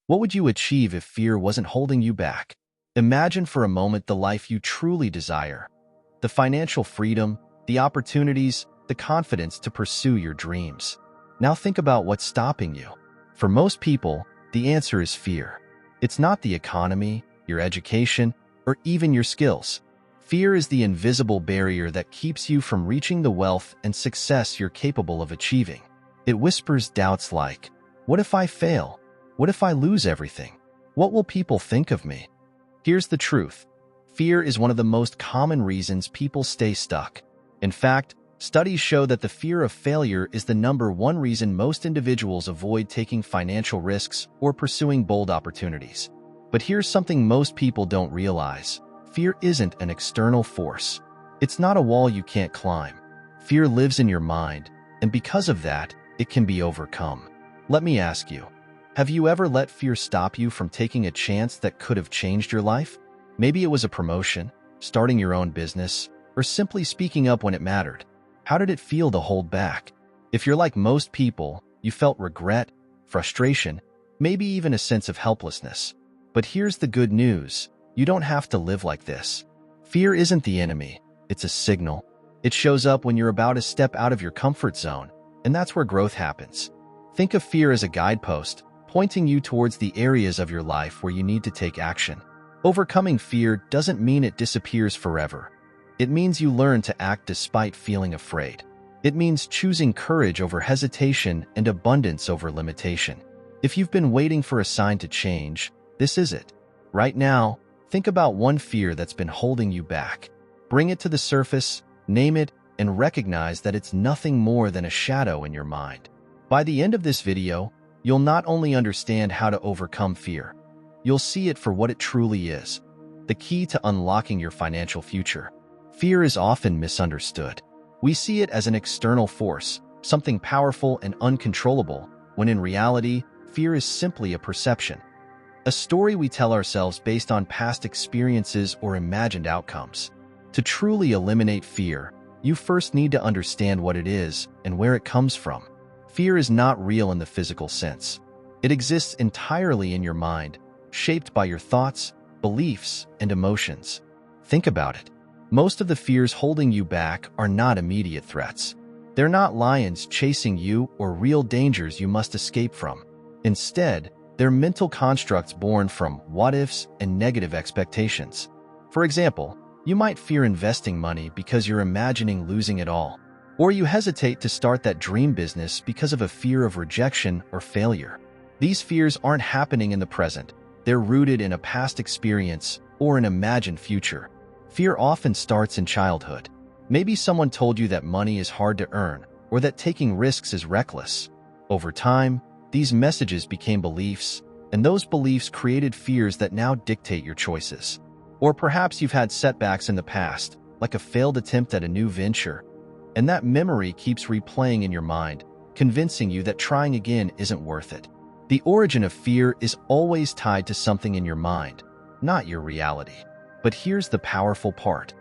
What would you achieve if fear wasn't holding you back? Imagine for a moment the life you truly desire. The financial freedom, the opportunities, the confidence to pursue your dreams. Now think about what's stopping you. For most people, the answer is fear. It's not the economy, your education, or even your skills. Fear is the invisible barrier that keeps you from reaching the wealth and success you're capable of achieving. It whispers doubts like, what if I fail? What if I lose everything? What will people think of me? Here's the truth. Fear is one of the most common reasons people stay stuck. In fact, studies show that the fear of failure is the #1 reason most individuals avoid taking financial risks or pursuing bold opportunities. But here's something most people don't realize. Fear isn't an external force. It's not a wall you can't climb. Fear lives in your mind, and because of that, it can be overcome. Let me ask you, have you ever let fear stop you from taking a chance that could have changed your life? Maybe it was a promotion, starting your own business, or simply speaking up when it mattered. How did it feel to hold back? If you're like most people, you felt regret, frustration, maybe even a sense of helplessness. But here's the good news. You don't have to live like this. Fear isn't the enemy. It's a signal. It shows up when you're about to step out of your comfort zone, and that's where growth happens. Think of fear as a guidepost, pointing you towards the areas of your life where you need to take action. Overcoming fear doesn't mean it disappears forever. It means you learn to act despite feeling afraid. It means choosing courage over hesitation and abundance over limitation. If you've been waiting for a sign to change, this is it. Right now, think about one fear that's been holding you back. Bring it to the surface, name it, and recognize that it's nothing more than a shadow in your mind. By the end of this video, you'll not only understand how to overcome fear, you'll see it for what it truly is, the key to unlocking your financial future. Fear is often misunderstood. We see it as an external force, something powerful and uncontrollable, when in reality, fear is simply a perception. A story we tell ourselves based on past experiences or imagined outcomes. To truly eliminate fear, you first need to understand what it is and where it comes from. Fear is not real in the physical sense. It exists entirely in your mind, shaped by your thoughts, beliefs, and emotions. Think about it. Most of the fears holding you back are not immediate threats. They're not lions chasing you or real dangers you must escape from. Instead, they're mental constructs born from what-ifs and negative expectations. For example, you might fear investing money because you're imagining losing it all. Or you hesitate to start that dream business because of a fear of rejection or failure. These fears aren't happening in the present. They're rooted in a past experience or an imagined future. Fear often starts in childhood. Maybe someone told you that money is hard to earn or that taking risks is reckless. Over time, these messages became beliefs, and those beliefs created fears that now dictate your choices. Or perhaps you've had setbacks in the past, like a failed attempt at a new venture, and that memory keeps replaying in your mind, convincing you that trying again isn't worth it. The origin of fear is always tied to something in your mind, not your reality. But here's the powerful part.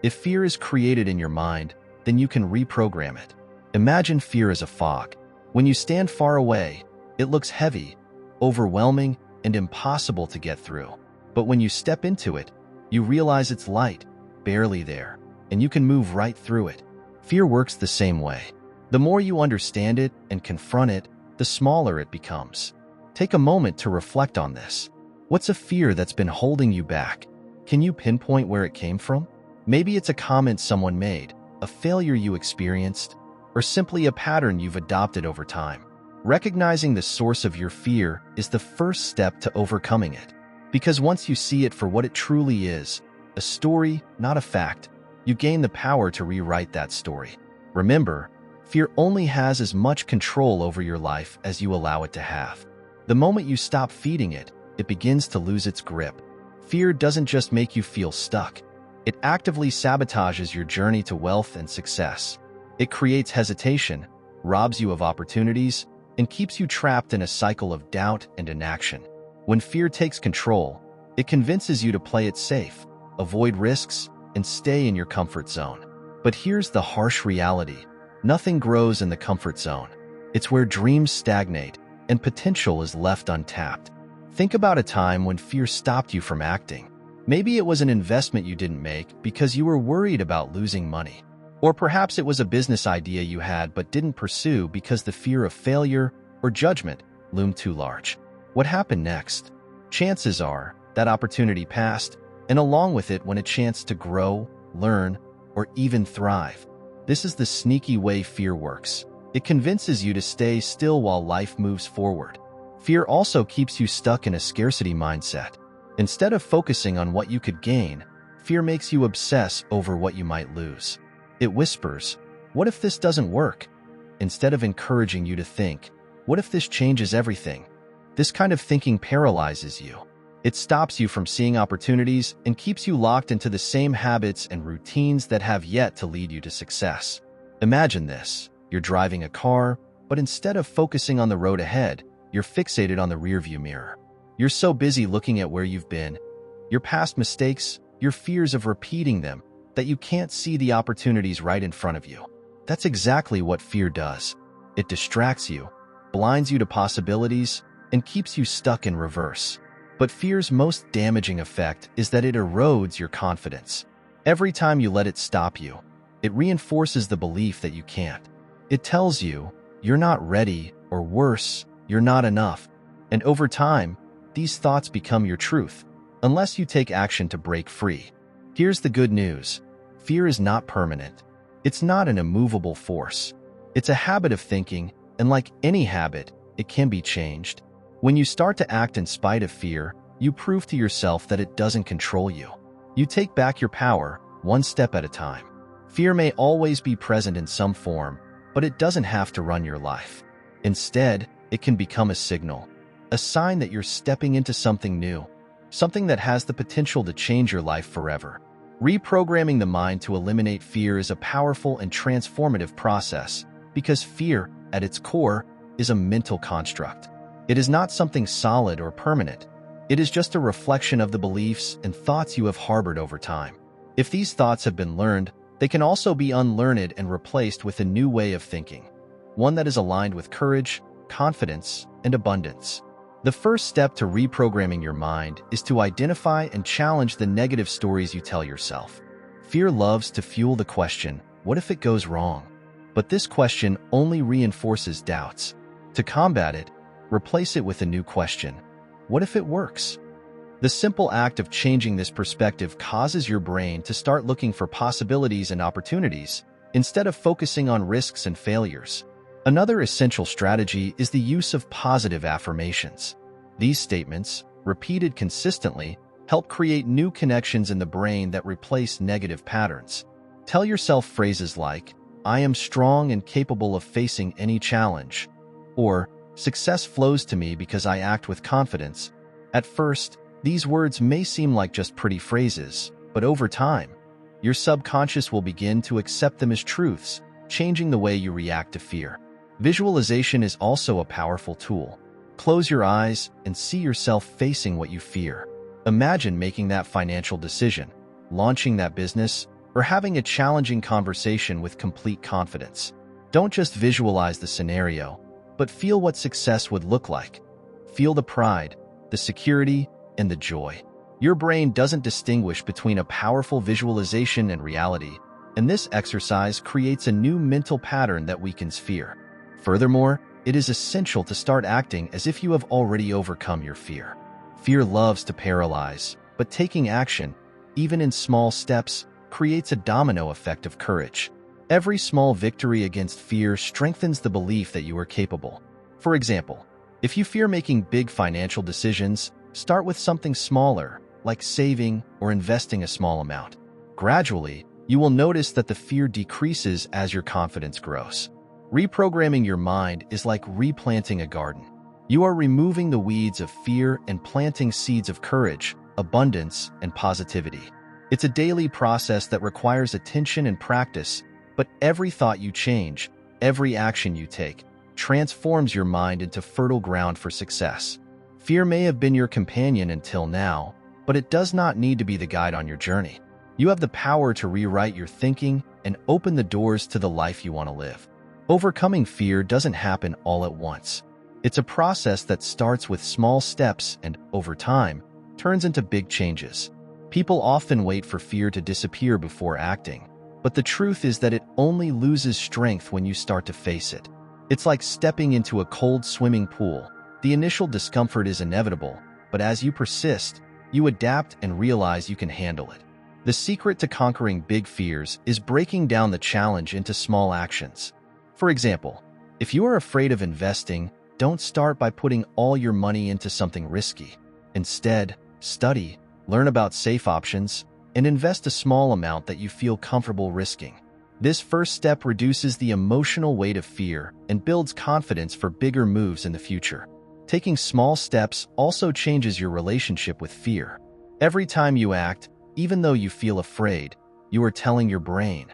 If fear is created in your mind, then you can reprogram it. Imagine fear as a fog. When you stand far away, it looks heavy, overwhelming, and impossible to get through. But when you step into it, you realize it's light, barely there, and you can move right through it. Fear works the same way. The more you understand it and confront it, the smaller it becomes. Take a moment to reflect on this. What's a fear that's been holding you back? Can you pinpoint where it came from? Maybe it's a comment someone made, a failure you experienced, or simply a pattern you've adopted over time. Recognizing the source of your fear is the first step to overcoming it. Because once you see it for what it truly is, a story, not a fact, you gain the power to rewrite that story. Remember, fear only has as much control over your life as you allow it to have. The moment you stop feeding it, it begins to lose its grip. Fear doesn't just make you feel stuck. It actively sabotages your journey to wealth and success. It creates hesitation, robs you of opportunities, and keeps you trapped in a cycle of doubt and inaction. When fear takes control, it convinces you to play it safe, avoid risks, and stay in your comfort zone. But here's the harsh reality. Nothing grows in the comfort zone. It's where dreams stagnate and potential is left untapped. Think about a time when fear stopped you from acting. Maybe it was an investment you didn't make because you were worried about losing money. Or perhaps it was a business idea you had but didn't pursue because the fear of failure or judgment loomed too large. What happened next? Chances are that opportunity passed, and along with it went a chance to grow, learn, or even thrive. This is the sneaky way fear works. It convinces you to stay still while life moves forward. Fear also keeps you stuck in a scarcity mindset. Instead of focusing on what you could gain, fear makes you obsess over what you might lose. It whispers, "What if this doesn't work?" Instead of encouraging you to think, "What if this changes everything?" This kind of thinking paralyzes you. It stops you from seeing opportunities and keeps you locked into the same habits and routines that have yet to lead you to success. Imagine this. You're driving a car, but instead of focusing on the road ahead, you're fixated on the rearview mirror. You're so busy looking at where you've been, your past mistakes, your fears of repeating them, that you can't see the opportunities right in front of you. That's exactly what fear does. It distracts you, blinds you to possibilities, and keeps you stuck in reverse. But fear's most damaging effect is that it erodes your confidence. Every time you let it stop you, it reinforces the belief that you can't. It tells you you're not ready, or worse, you're not enough. And over time, these thoughts become your truth, unless you take action to break free. Here's the good news. Fear is not permanent. It's not an immovable force. It's a habit of thinking, and like any habit, it can be changed. When you start to act in spite of fear, you prove to yourself that it doesn't control you. You take back your power, one step at a time. Fear may always be present in some form, but it doesn't have to run your life. Instead, it can become a signal, a sign that you're stepping into something new, something that has the potential to change your life forever. Reprogramming the mind to eliminate fear is a powerful and transformative process because fear, at its core, is a mental construct. It is not something solid or permanent. It is just a reflection of the beliefs and thoughts you have harbored over time. If these thoughts have been learned, they can also be unlearned and replaced with a new way of thinking, one that is aligned with courage, confidence, and abundance. The first step to reprogramming your mind is to identify and challenge the negative stories you tell yourself. Fear loves to fuel the question, what if it goes wrong? But this question only reinforces doubts. To combat it, replace it with a new question. What if it works? The simple act of changing this perspective causes your brain to start looking for possibilities and opportunities instead of focusing on risks and failures. Another essential strategy is the use of positive affirmations. These statements, repeated consistently, help create new connections in the brain that replace negative patterns. Tell yourself phrases like, "I am strong and capable of facing any challenge," or "Success flows to me because I act with confidence." At first, these words may seem like just pretty phrases, but over time, your subconscious will begin to accept them as truths, changing the way you react to fear. Visualization is also a powerful tool. Close your eyes and see yourself facing what you fear. Imagine making that financial decision, launching that business, or having a challenging conversation with complete confidence. Don't just visualize the scenario, but feel what success would look like. Feel the pride, the security, and the joy. Your brain doesn't distinguish between a powerful visualization and reality, and this exercise creates a new mental pattern that weakens fear. Furthermore, it is essential to start acting as if you have already overcome your fear. Fear loves to paralyze, but taking action, even in small steps, creates a domino effect of courage. Every small victory against fear strengthens the belief that you are capable. For example, if you fear making big financial decisions, start with something smaller, like saving or investing a small amount. Gradually, you will notice that the fear decreases as your confidence grows. Reprogramming your mind is like replanting a garden. You are removing the weeds of fear and planting seeds of courage, abundance, and positivity. It's a daily process that requires attention and practice, but every thought you change, every action you take, transforms your mind into fertile ground for success. Fear may have been your companion until now, but it does not need to be the guide on your journey. You have the power to rewrite your thinking and open the doors to the life you want to live. Overcoming fear doesn't happen all at once. It's a process that starts with small steps and, over time, turns into big changes. People often wait for fear to disappear before acting, but the truth is that it only loses strength when you start to face it. It's like stepping into a cold swimming pool. The initial discomfort is inevitable, but as you persist, you adapt and realize you can handle it. The secret to conquering big fears is breaking down the challenge into small actions. For example, if you are afraid of investing, don't start by putting all your money into something risky. Instead, study, learn about safe options, and invest a small amount that you feel comfortable risking. This first step reduces the emotional weight of fear and builds confidence for bigger moves in the future. Taking small steps also changes your relationship with fear. Every time you act, even though you feel afraid, you are telling your brain,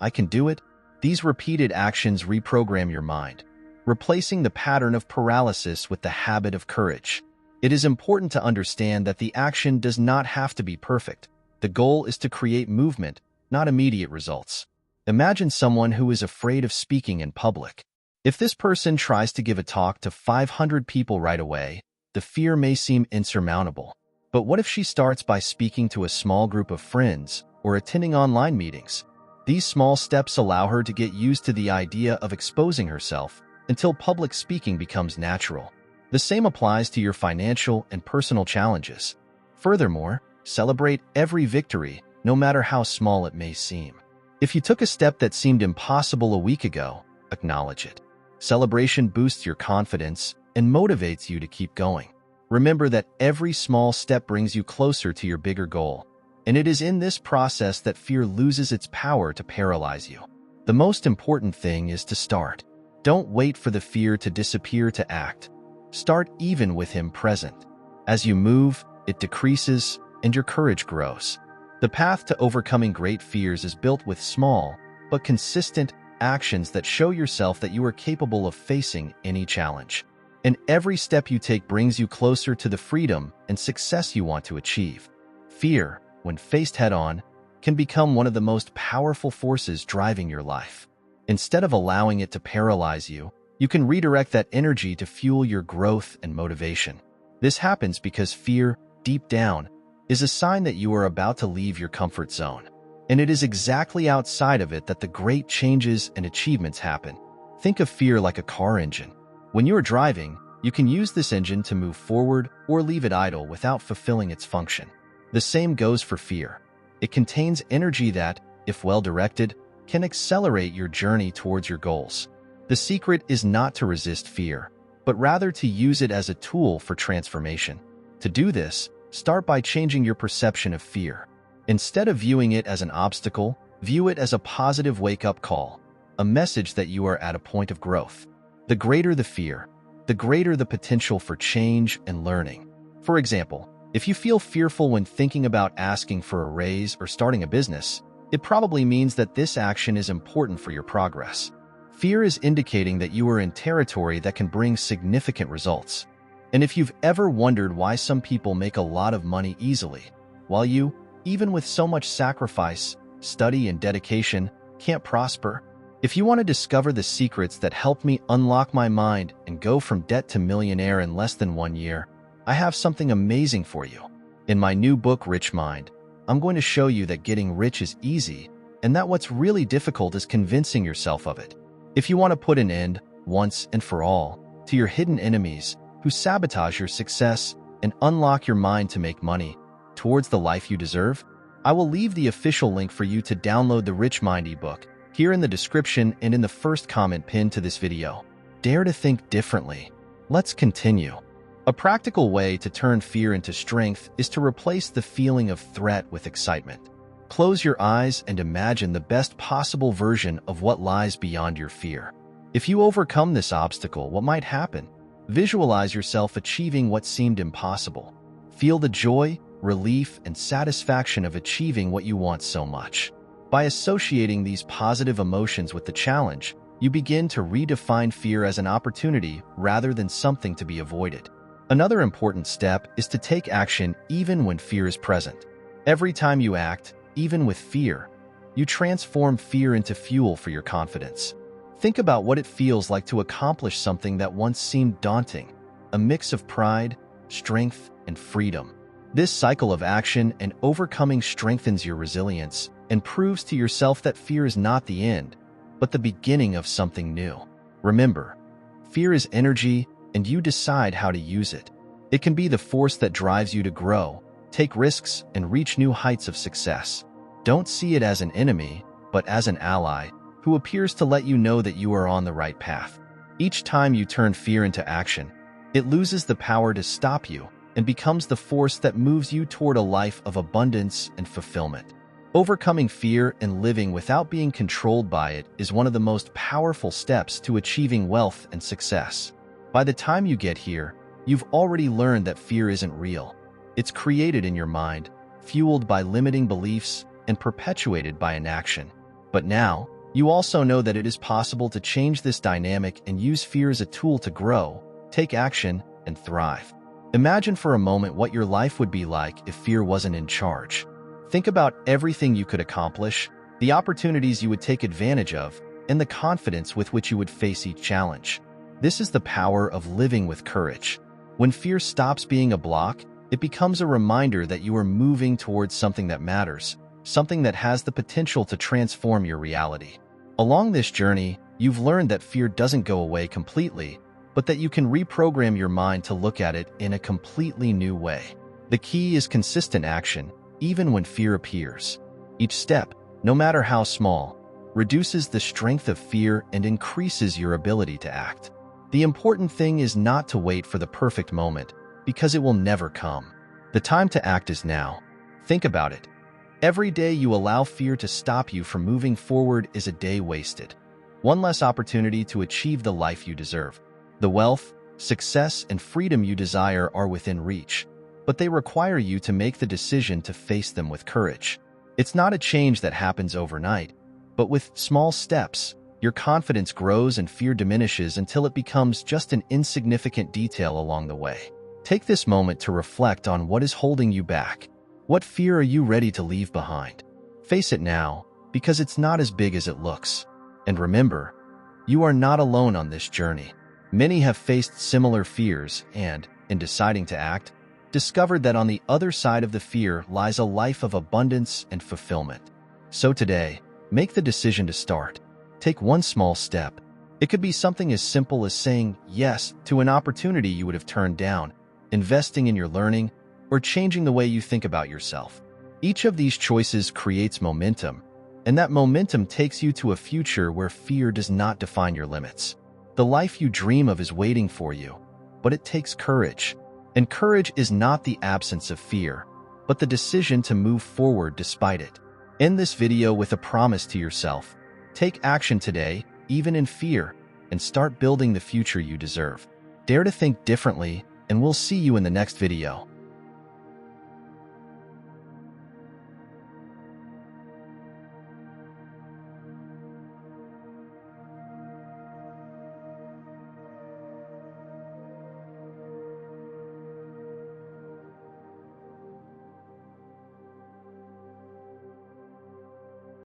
"I can do it." These repeated actions reprogram your mind, replacing the pattern of paralysis with the habit of courage. It is important to understand that the action does not have to be perfect. The goal is to create movement, not immediate results. Imagine someone who is afraid of speaking in public. If this person tries to give a talk to 500 people right away, the fear may seem insurmountable. But what if she starts by speaking to a small group of friends or attending online meetings? These small steps allow her to get used to the idea of exposing herself until public speaking becomes natural. The same applies to your financial and personal challenges. Furthermore, celebrate every victory, no matter how small it may seem. If you took a step that seemed impossible a week ago, acknowledge it. Celebration boosts your confidence and motivates you to keep going. Remember that every small step brings you closer to your bigger goal, and it is in this process that fear loses its power to paralyze you. The most important thing is to start. Don't wait for the fear to disappear to act. Start even with him present. As you move, it decreases, and your courage grows. The path to overcoming great fears is built with small, but consistent actions that show yourself that you are capable of facing any challenge. And every step you take brings you closer to the freedom and success you want to achieve. Fear, when faced head-on, can become one of the most powerful forces driving your life. Instead of allowing it to paralyze you, you can redirect that energy to fuel your growth and motivation. This happens because fear, deep down, is a sign that you are about to leave your comfort zone. And it is exactly outside of it that the great changes and achievements happen. Think of fear like a car engine. When you are driving, you can use this engine to move forward or leave it idle without fulfilling its function. The same goes for fear. It contains energy that, if well directed, can accelerate your journey towards your goals. The secret is not to resist fear, but rather to use it as a tool for transformation. To do this, start by changing your perception of fear. Instead of viewing it as an obstacle, view it as a positive wake-up call, a message that you are at a point of growth. The greater the fear, the greater the potential for change and learning. For example, if you feel fearful when thinking about asking for a raise or starting a business, it probably means that this action is important for your progress. Fear is indicating that you are in territory that can bring significant results. And if you've ever wondered why some people make a lot of money easily, while you, even with so much sacrifice, study, and dedication, can't prosper, if you want to discover the secrets that helped me unlock my mind and go from debt to millionaire in less than 1 year, I have something amazing for you. In my new book, Rich Mind, I'm going to show you that getting rich is easy and that what's really difficult is convincing yourself of it. If you want to put an end, once and for all, to your hidden enemies who sabotage your success and unlock your mind to make money towards the life you deserve, I will leave the official link for you to download the Rich Mind ebook here in the description and in the first comment pinned to this video. Dare to think differently. Let's continue. A practical way to turn fear into strength is to replace the feeling of threat with excitement. Close your eyes and imagine the best possible version of what lies beyond your fear. If you overcome this obstacle, what might happen? Visualize yourself achieving what seemed impossible. Feel the joy, relief, and satisfaction of achieving what you want so much. By associating these positive emotions with the challenge, you begin to redefine fear as an opportunity rather than something to be avoided. Another important step is to take action even when fear is present. Every time you act, even with fear, you transform fear into fuel for your confidence. Think about what it feels like to accomplish something that once seemed daunting, a mix of pride, strength, and freedom. This cycle of action and overcoming strengthens your resilience and proves to yourself that fear is not the end, but the beginning of something new. Remember, fear is energy, and you decide how to use it. It can be the force that drives you to grow, take risks, and reach new heights of success. Don't see it as an enemy, but as an ally who appears to let you know that you are on the right path. Each time you turn fear into action, it loses the power to stop you and becomes the force that moves you toward a life of abundance and fulfillment. Overcoming fear and living without being controlled by it is one of the most powerful steps to achieving wealth and success. By the time you get here, you've already learned that fear isn't real. It's created in your mind, fueled by limiting beliefs, and perpetuated by inaction. But now, you also know that it is possible to change this dynamic and use fear as a tool to grow, take action, and thrive. Imagine for a moment what your life would be like if fear wasn't in charge. Think about everything you could accomplish, the opportunities you would take advantage of, and the confidence with which you would face each challenge. This is the power of living with courage. When fear stops being a block, it becomes a reminder that you are moving towards something that matters, something that has the potential to transform your reality. Along this journey, you've learned that fear doesn't go away completely, but that you can reprogram your mind to look at it in a completely new way. The key is consistent action, even when fear appears. Each step, no matter how small, reduces the strength of fear and increases your ability to act. The important thing is not to wait for the perfect moment, because it will never come. The time to act is now. Think about it. Every day you allow fear to stop you from moving forward is a day wasted. One less opportunity to achieve the life you deserve. The wealth, success, and freedom you desire are within reach, but they require you to make the decision to face them with courage. It's not a change that happens overnight, but with small steps, your confidence grows and fear diminishes until it becomes just an insignificant detail along the way. Take this moment to reflect on what is holding you back. What fear are you ready to leave behind? Face it now, because it's not as big as it looks. And remember, you are not alone on this journey. Many have faced similar fears and, in deciding to act, discovered that on the other side of the fear lies a life of abundance and fulfillment. So today, make the decision to start. Take one small step. It could be something as simple as saying yes to an opportunity you would have turned down, investing in your learning, or changing the way you think about yourself. Each of these choices creates momentum, and that momentum takes you to a future where fear does not define your limits. The life you dream of is waiting for you, but it takes courage. And courage is not the absence of fear, but the decision to move forward despite it. End this video with a promise to yourself. Take action today, even in fear, and start building the future you deserve. Dare to think differently, and we'll see you in the next video.